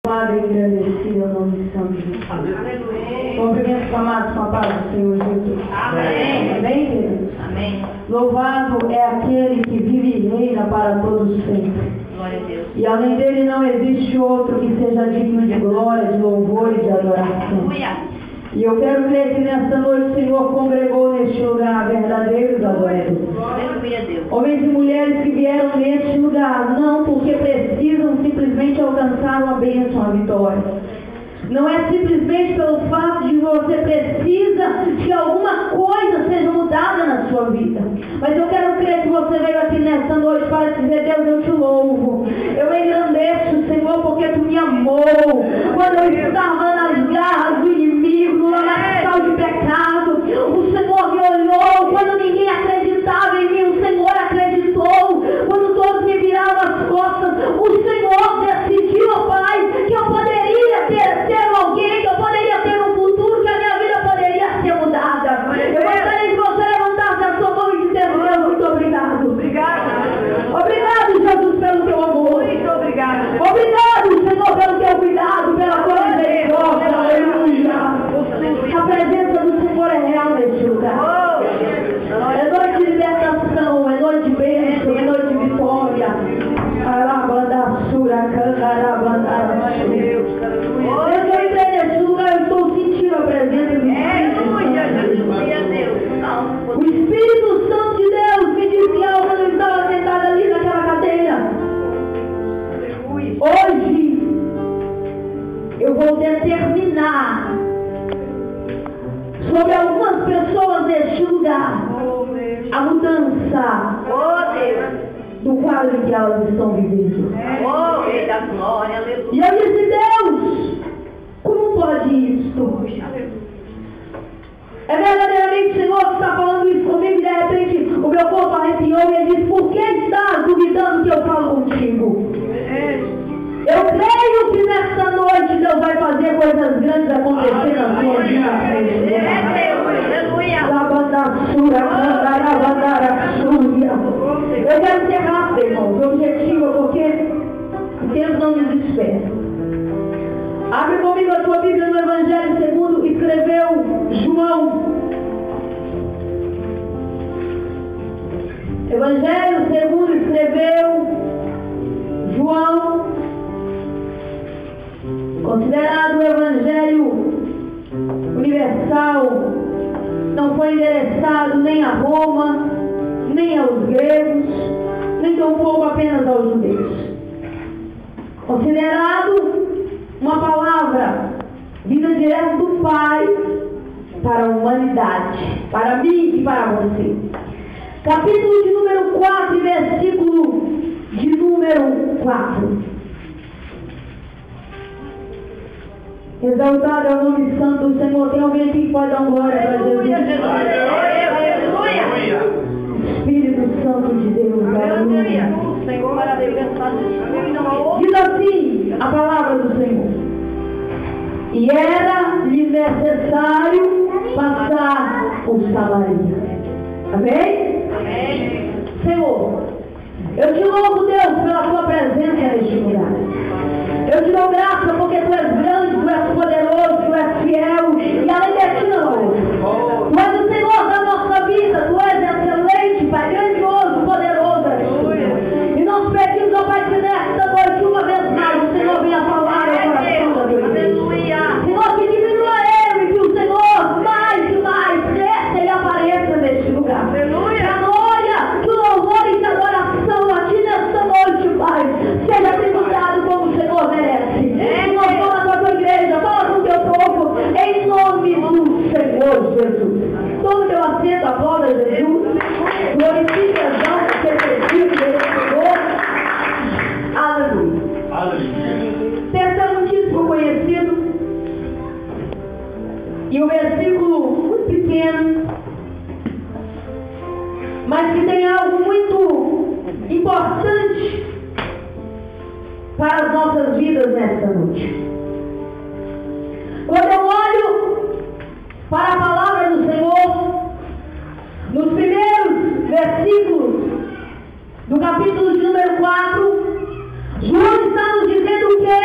Padre, agradecido ao nome de Santo Jesus. Cumprimento, amados, com a paz do Senhor Jesus. Amém. Amém, queridos? Amém. Louvado é aquele que vive e reina para todos sempre. Glória a Deus. E além dele não existe outro que seja digno de glória, de louvor e de adoração. Aleluia. E eu quero crer que nesta noite o Senhor congregou neste lugar verdadeiros adoradores. Aleluia a Deus. Homens e mulheres que vieram neste lugar, não porque precisam simplesmente alcançar uma bênção, uma vitória. Não é simplesmente pelo fato de você precisa que alguma coisa seja mudada na sua vida. Mas eu quero crer que você veio aqui nesta noite para dizer: Deus, eu te louvo. Eu engrandeço, Senhor, porque tu me amou. Quando eu estava nas garras do inimigo, no lamaçal de pecado, o Senhor me olhou. Quando ninguém acreditava em mim, o Senhor acreditou. Quando todos me viravam as costas, o Senhor decidiu, Pai, que eu poderia ter alguém, que eu poderia ter um futuro, que a minha vida poderia ser mudada. Eu gostaria que você levantasse a sua mão e dissesse: Deus, muito obrigado. Obrigado, Jesus, pelo teu amor. Muito obrigada. Obrigado, Senhor, pelo teu cuidado, pela tua misericórdia. Aleluia. A presença do Senhor é real neste lugar. É noite de libertação, é noite de bênção, é noite de vitória. Deus, eu entrei neste lugar, eu estou sentindo a presença do Espírito Santo. O Espírito Santo de Deus me disse algo quando eu estava sentada ali naquela cadeira. Hoje eu vou determinar sobre algumas pessoas deste lugar a mudança do quadro em que elas estão vivendo. Rei da glória, aleluia. E eu disse: Deus, como pode isto? É verdadeiramente o Senhor que está falando isso comigo, e de repente o meu corpo arrepiou e ele disse: por que estás duvidando que eu falo contigo? Eu creio que nesta noite Deus vai fazer coisas grandes acontecer na sua vida. Aleluia. Eu quero ser rápido, irmão. O objetivo é porque o tempo não nos espera. Abre comigo a tua Bíblia no Evangelho segundo escreveu João. Evangelho segundo escreveu João, considerado o Evangelho universal, não foi endereçado nem a Roma, nem aos gregos, nem tampouco apenas aos judeus. Considerado uma palavra vinda direto do Pai para a humanidade, para mim e para você. Capítulo de número 4 e versículo de número 4. Exaltado é o nome santo do Senhor. Tem alguém aqui que pode dar glória para Jesus? Aleluia. Espírito Santo de Deus, aleluia. Senhor maravilhoso. Diz assim a palavra do Senhor: e era-lhe necessário passar por Samaria. Amém? Amém. Senhor, eu te louvo, Deus, pela tua presença neste lugar. Eu te dou graça porque tu és grande, tu és poderoso, tu és fiel, e além de ti não há outro. Tu és o Senhor da nossa vida, tu és excelente, Pai, grandioso, poderoso. E nós pedimos ao Pai que nesta noite, uma vez mais, o Senhor venha falar ao coração da tua igreja. Senhor, que diminua eu e que o Senhor mais e mais cresça e apareça neste lugar. A glória, que o louvor e que a adoração a ti nesta noite, Pai, seja tributado como o Senhor merece. E nós vamos com a tua igreja, fala com o teu povo, em nome do Senhor Jesus. Todo teu assento, aplauda Jesus. Glorifique as almas que pediu desse Senhor. Aleluia. Terceiro muitíssimo conhecido. E o versículo muito pequeno, mas que tem algo muito importante para as nossas vidas nesta noite. Quando eu olho para a palavra do Senhor, nos primeiros versículos do capítulo de número 4, João está nos dizendo o quê?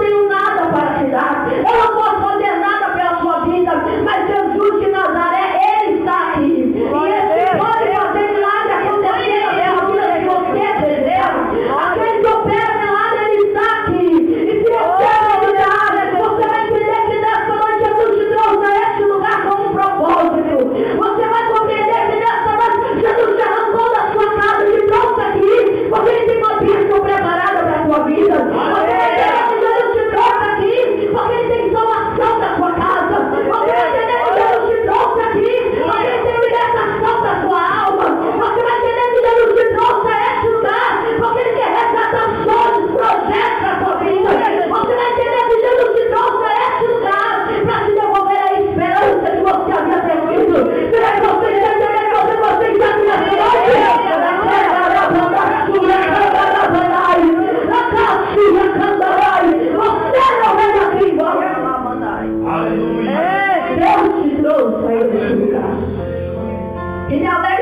tenho nada para te dar. Eu não posso fazer nada pela sua vida. Mas Jesus de Nazaré, Ele está aqui. E Ele pode fazer milagre acontecer na vida que você deseja. Aquele que opera milagre, Ele está aqui. E se você acreditar, você vai entender que nessa noite Jesus te trouxe a este lugar com um propósito. Você vai compreender que nessa noite Jesus te arrancou da sua casa e te trouxe aqui, porque Ele tem uma bênção preparada para a sua vida. Você vai entender que Jesus te trouxe aqui, porque Ele tem salvação da sua casa. Você vai entender que Jesus te trouxe aqui, porque Ele tem libertação da sua alma. Você vai entender que Jesus te trouxe a este lugar, porque Ele quer resgatar sonhos, projetos para a sua vida. Você vai entender que Jesus te trouxe a este lugar para te devolver a esperança que você havia perdido. Será que você está entendendo que você está aqui nessa noite? Você não vai daqui embora. Aleluia. Deus te trouxe a este lugar. E me alegra